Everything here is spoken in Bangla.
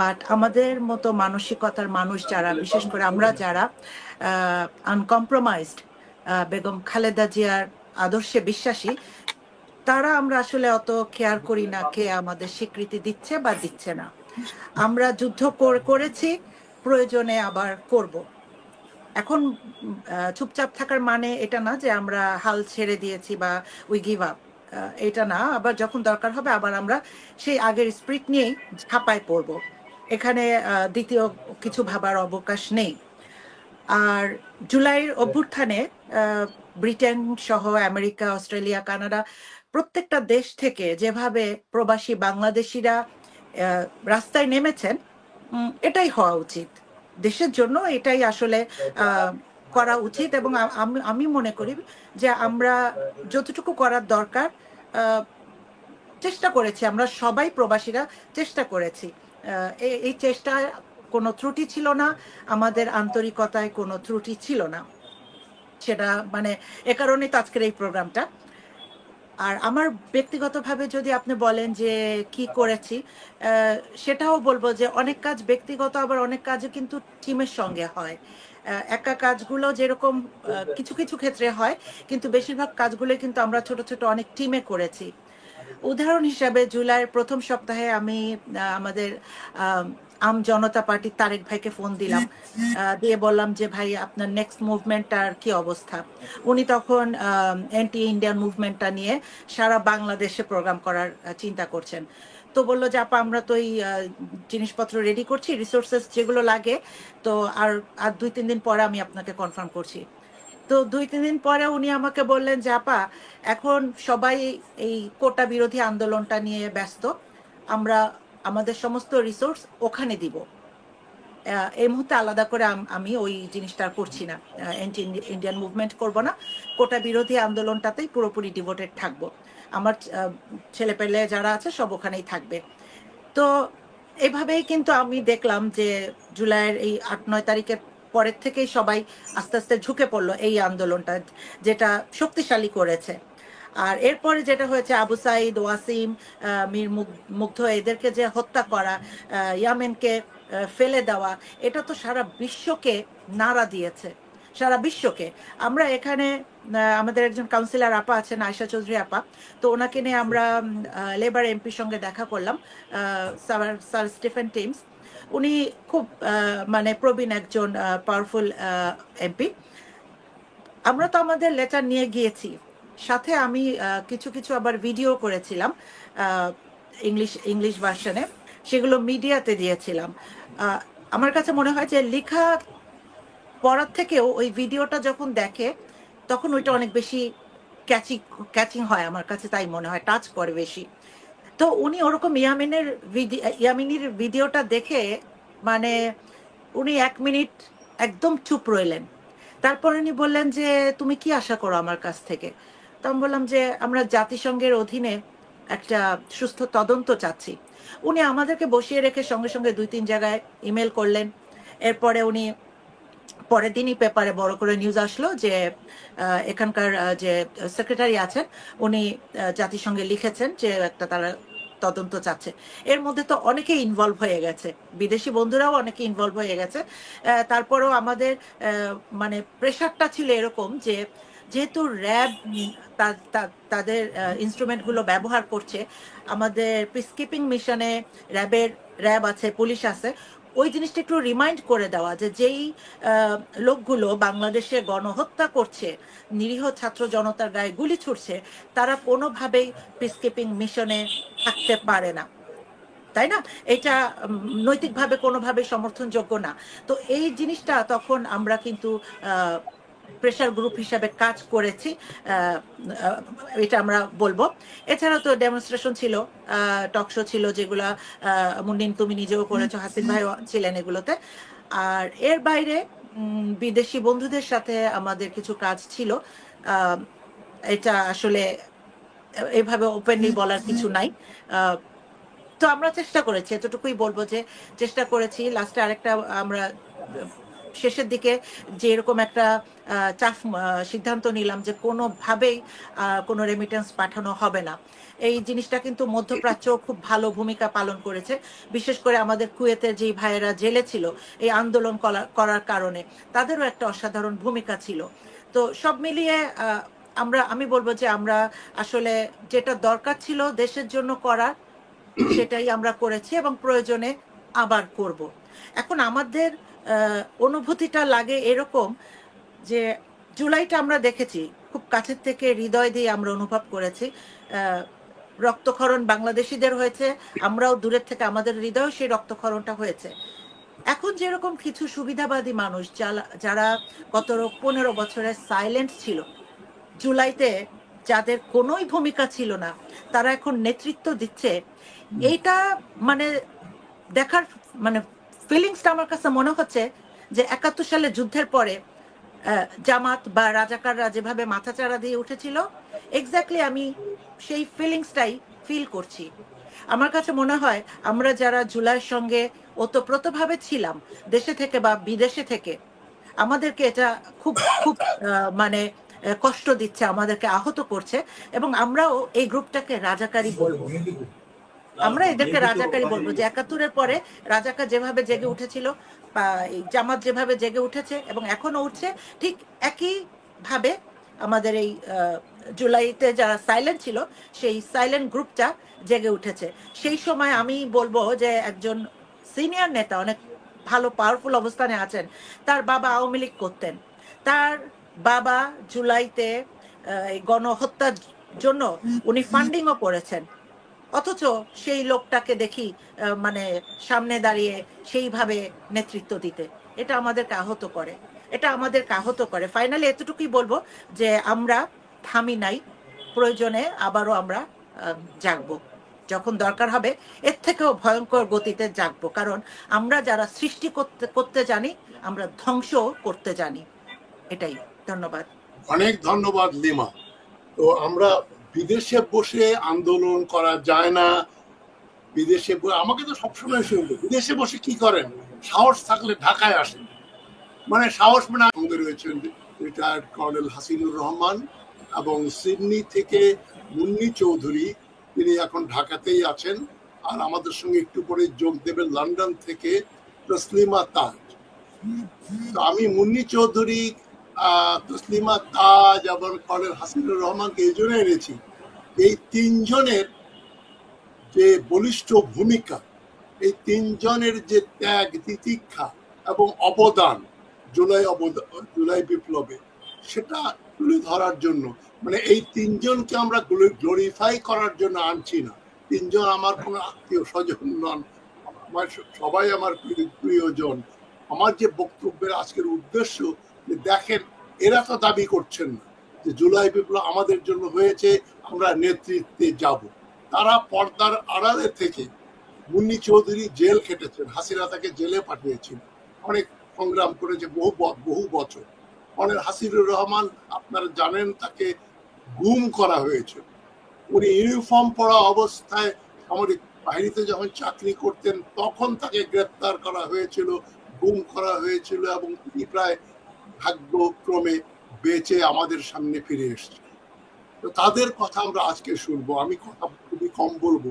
বাট আমাদের মতো মানসিকতার মানুষ যারা, বিশেষ করে আমরা যারা আনকম্প্রোমাইজড বেগম খালেদা জিয়ার আদর্শে বিশ্বাসী, তারা আমরা আসলে অত কেয়ার করি না কে আমাদের স্বীকৃতি দিচ্ছে বা দিচ্ছে না। আমরা যুদ্ধ করেছি, প্রয়োজনে আবার করব। এখন চুপচাপ থাকার মানে এটা না যে আমরা হাল ছেড়ে দিয়েছি বা উই গিভ আপ, এটা না। আবার যখন দরকার হবে আবার আমরা সেই আগের স্পিরিট নিয়েই ঝাঁপায় পড়ব। এখানে দ্বিতীয় কিছু ভাবার অবকাশ নেই। আর জুলাইয়ের অভ্যুত্থানে ব্রিটেন সহ আমেরিকা, অস্ট্রেলিয়া, কানাডা প্রত্যেকটা দেশ থেকে যেভাবে প্রবাসী বাংলাদেশিরা রাস্তায় নেমেছেন, এটাই হওয়া উচিত। দেশের জন্য এটাই আসলে করা উচিত। এবং আমি মনে করি যে আমরা যতটুকু করার দরকার চেষ্টা করেছি, আমরা সবাই প্রবাসীরা চেষ্টা করেছি। এই চেষ্টায় কোনো ত্রুটি ছিল না, আমাদের আন্তরিকতায় কোনো ত্রুটি ছিল না। সেটা মানে এ কারণেই তো আজকের এই প্রোগ্রামটা। আর আমার ব্যক্তিগতভাবে যদি আপনি বলেন যে কি করেছি, সেটাও বলবো যে অনেক কাজ ব্যক্তিগত, আবার অনেক কাজে কিন্তু টিমের সঙ্গে হয়। একা কাজগুলো যেরকম কিছু কিছু ক্ষেত্রে হয়, কিন্তু বেশিরভাগ কাজগুলো কিন্তু আমরা ছোট ছোট অনেক টিমে করেছি। উদাহরণ হিসাবে জুলাইয়ের প্রথম সপ্তাহে আমি আমাদের আম জনতা পার্টির তারেক ভাইকে ফোন দিলাম, দিয়ে বললাম যে ভাই আপনার নেক্সট মুভমেন্টটার কি অবস্থা। উনি তখন অ্যান্টি ইন্ডিয়ান মুভমেন্টটা নিয়ে সারা বাংলাদেশে প্রোগ্রাম করার চিন্তা করছেন। তো বললো যে আপা আমরা তো এই জিনিসপত্র রেডি করছি, রিসোর্সেস যেগুলো লাগে, তো আর আর 2-3 দিন পরে আমি আপনাকে কনফার্ম করছি। তো 2-3 দিন পরে উনি আমাকে বললেন যে আপা এখন সবাই এই কোটা বিরোধী আন্দোলনটা নিয়ে ব্যস্ত, আমরা আমাদের সমস্ত রিসোর্স ওখানে দিব। এই মুহূর্তে আলাদা করে আমি ওই জিনিসটা করছি না, অ্যান্টি ইন্ডিয়ান মুভমেন্ট করব না, কোটা বিরোধী আন্দোলনটাতেই পুরোপুরি ডিভোটেড থাকবো। আমার ছেলে পেলে যারা আছে সব ওখানেই থাকবে। তো এভাবেই কিন্তু আমি দেখলাম যে জুলাইয়ের এই 8-9 তারিখের পরের থেকেই সবাই আস্তে আস্তে ঝুঁকে পড়লো এই আন্দোলনটা, যেটা শক্তিশালী করেছে। আর এরপরে যেটা হয়েছে, আবু সাইদ, ওয়াসিম, মীর মুগ্ধ, এদেরকে যে হত্যা করা, ইয়ামেনকে ফেলে দেওয়া, এটা তো সারা বিশ্বকে নাড়া দিয়েছে, সারা বিশ্বকে। আমরা এখানে আমাদের একজন কাউন্সিলর আপা আছেন, আয়শা চৌধুরী আপা, তো ওনাকে নিয়ে আমরা লেবার এমপির সঙ্গে দেখা করলাম, স্যার স্টিফেন টিমস। উনি খুব মানে প্রবীণ একজন পাওয়ারফুল এমপি। আমরা তো আমাদের লেটার নিয়ে গিয়েছি, সাথে আমি কিছু কিছু আবার ভিডিও করেছিলাম ইংলিশ ভার্সনে, সেগুলো মিডিয়াতে দিয়েছিলাম। আমার কাছে মনে হয় যে লেখা পড়ার থেকেও ওই ভিডিওটা যখন দেখে তখন ওইটা অনেক বেশি ক্যাচিং হয়, আমার কাছে তাই মনে হয়, টাচ করে বেশি। তো উনি ওরকম ইয়ামিনীর ভিডিওটা দেখে মানে উনি 1 মিনিট একদম চুপ রইলেন। তারপর উনি বললেন যে তুমি কি আশা করো আমার কাছ থেকে। তো আমি বললাম যে আমরা জাতিসংঘের অধীনে একটা সুস্থ তদন্ত চাচ্ছি। উনি আমাদেরকে বসিয়ে রেখে সঙ্গে সঙ্গে 2-3 জায়গায় ইমেল করলেন। এরপরে উনি পরের দিনই পেপারে বড় করে নিউজ আসলো যে এখানকার যে সেক্রেটারি আছেন উনি জাতিসংঘে লিখেছেন যে একটা তারা তদন্ত চাচ্ছে। এর মধ্যে তো অনেকেই ইনভলভ হয়ে গেছে, বিদেশি বন্ধুরাও অনেকে ইনভলভ হয়ে গেছে। তারপরেও আমাদের মানে প্রেশারটা ছিল এরকম যে যেহেতু র্যাব তাদের ইনস্ট্রুমেন্টগুলো ব্যবহার করছে, আমাদের পিসকিপিং মিশনে র্যাব আছে, পুলিশ আছে, ওই জিনিসটা একটু রিমাইন্ড করে দেওয়া যে যেই লোকগুলো বাংলাদেশে গণহত্যা করছে, নিরীহ ছাত্র জনতার গায়ে গুলি ছুটছে, তারা কোনোভাবেই পিসকিপিং মিশনে থাকতে পারে না, তাই না? এটা নৈতিকভাবে কোনোভাবে সমর্থনযোগ্য না। তো এই জিনিসটা তখন আমরা কিন্তু প্রেশার গ্রুপ হিসাবে কাজ করেছি, এটা আমরা বলবো। এছাড়াও তো ডেমনস্ট্রেশন ছিল, টকশো ছিল, যেগুলা মুন্নিন তুমি নিজেও করেছো, হাসিন ভাই ছিলেন এগুলোতে। আর এর বাইরে বিদেশি বন্ধুদের সাথে আমাদের কিছু কাজ ছিল। এটা আসলে এভাবে ওপেনলি বলার কিছু নাই। তো আমরা চেষ্টা করেছি, এতটুকুই বলবো যে চেষ্টা করেছি। লাস্টে আরেকটা আমরা শেষের দিকে যে এরকম একটা চাপ সিদ্ধান্ত নিলাম যে কোনোভাবেই কোনো রেমিটেন্স পাঠানো হবে না, এই জিনিসটা কিন্তু মধ্যপ্রাচ্য খুব ভালো ভূমিকা পালন করেছে। বিশেষ করে আমাদের কুয়েতের যেই ভাইয়েরা জেলে ছিল এই আন্দোলন করার কারণে, তাদেরও একটা অসাধারণ ভূমিকা ছিল। তো সব মিলিয়ে আমি বলবো যে আমরা আসলে যেটা দরকার ছিল দেশের জন্য করার, সেটাই আমরা করেছি এবং প্রয়োজনে আবার করব। এখন আমাদের অনুভূতিটা লাগে এরকম যে জুলাইটা আমরা দেখেছি খুব কাছের থেকে, হৃদয় দিয়ে আমরা অনুভব করেছি। রক্তক্ষরণ বাংলাদেশিদের হয়েছে, আমরাও দূরের থেকে আমাদের হৃদয়েও সেই রক্তক্ষরণটা হয়েছে। এখন যেরকম কিছু সুবিধাবাদী মানুষ যারা গত 15 বছরের সাইলেন্ট ছিল, জুলাইতে যাদের কোনোই ভূমিকা ছিল না, তারা এখন নেতৃত্ব দিচ্ছে। এইটা মানে দেখার মানে ফিলিংসটা আমার কাছে মনে হচ্ছে যে 71 সালে যুদ্ধের পরে জামাত বা রাজাকাররা যেভাবে মাথাচাড়া দিয়ে উঠেছিল, এক্স্যাক্টলি আমি সেই ফিলিংসটাই ফিল করছি। আমার কাছে মনে হয় আমরা যারা জুলাইয়ের সঙ্গে ওতপ্রোতভাবে ছিলাম দেশে থেকে বা বিদেশে থেকে, আমাদেরকে এটা খুব খুব মানে কষ্ট দিচ্ছে, আমাদেরকে আহত করছে, এবং আমরাও এই গ্রুপটাকে রাজাকারী বলবো। আমরা এদেরকে রাজাকারী বলবো যে 71-এর পরে রাজাকার যেভাবে জেগে উঠেছিল বা জামাত যেভাবে জেগে উঠেছে এবং এখনো উঠছে, ঠিক একই ভাবে আমাদের এই জুলাইতে যারা সাইলেন্ট ছিল সেই সাইলেন্ট গ্রুপটা জেগে উঠেছে। সেই সময় আমি বলবো যে একজন সিনিয়র নেতা, অনেক ভালো পাওয়ারফুল অবস্থানে আছেন, তার বাবা আওয়ামী লীগ করতেন, তার বাবা জুলাইতে গণহত্যার জন্য উনি ফান্ডিংও করেছেন, অথচ সেই লোকটাকে দেখি মানে সামনে দাঁড়িয়ে সেইভাবে নেতৃত্ব দিতে। এটা আমাদেরকে আহত করে, এটা আমাদেরকে আহত করে। ফাইনালি এতটুকুই বলবো যে আমরা থামি নাই, প্রয়োজনে আবারও আমরা জাগবো, যখন দরকার হবে এর থেকেও ভয়ঙ্কর গতিতে জাগবো। কারণ আমরা যারা সৃষ্টি করতে জানি, আমরা ধ্বংস করতে জানি। এটাই। ধন্যবাদ। অনেক ধন্যবাদ লিমা। তো আমরা বিদেশে বসে আন্দোলন করা যায় না, বিদেশে আমাকে তো সবসময় শুনবো বিদেশে বসে কি করেন, সাহস থাকলে ঢাকায় আসেন। মানে সাহস মানে আমাদের রয়েছেন রিটায়ার্ড কর্নেল হাসিনুর রহমান এবং সিডনি থেকে মুন্নি চৌধুরী, তিনি এখন ঢাকাতেই আছেন। আর আমাদের সঙ্গে একটু পরে যোগ দেবেন লন্ডন থেকে তসলিমা তাজ। তো আমি মুন্নি চৌধুরী, তসলিমা তাজ এবং কর্নেল হাসিনুর রহমানকে এই জন্য এনেছি, এই তিনজনের যে বলিষ্ঠ ভূমিকা, এই তিনজনের যে ত্যাগ তিতিক্ষা এবং অবদান জুলাই বিপ্লবে, সেটা তুলে ধরার জন্য। মানে এই তিনজনকে আমরা গ্লোরিফাই করার জন্য আনছি না। তিনজন আমার কোনো আত্মীয় স্বজন নন, আমার সবাই আমার প্রিয়জন। আমার যে বক্তব্যের আজকের উদ্দেশ্য, যে দেখেন এরা তো দাবি করছেন না যে জুলাই বিপ্লব আমাদের জন্য হয়েছে, আমরা নেতৃত্বে যাব। তারা পর্দার আড়ালে থেকে, মুন্নি চৌধুরী জেল খেটেছেন, হাসিনা তাকে জেলে পাঠিয়েছিল, অনেক সংগ্রাম করেছে বহু বছর। অনেক হাসিনুর রহমান আপনারা জানেন তাকে গুম করা হয়েছিল। উনি ইউনিফর্ম পরা অবস্থায় সামরিক বাহিনীতে যখন চাকরি করতেন তখন তাকে গ্রেপ্তার করা হয়েছিল, গুম করা হয়েছিল, এবং তিনি প্রায় ভাগ্যক্রমে বেঁচে আমাদের সামনে ফিরে এসেছে। তো তাদের কথা আমরা আজকে শুনবো। আমি কথা খুবই কম বলবো,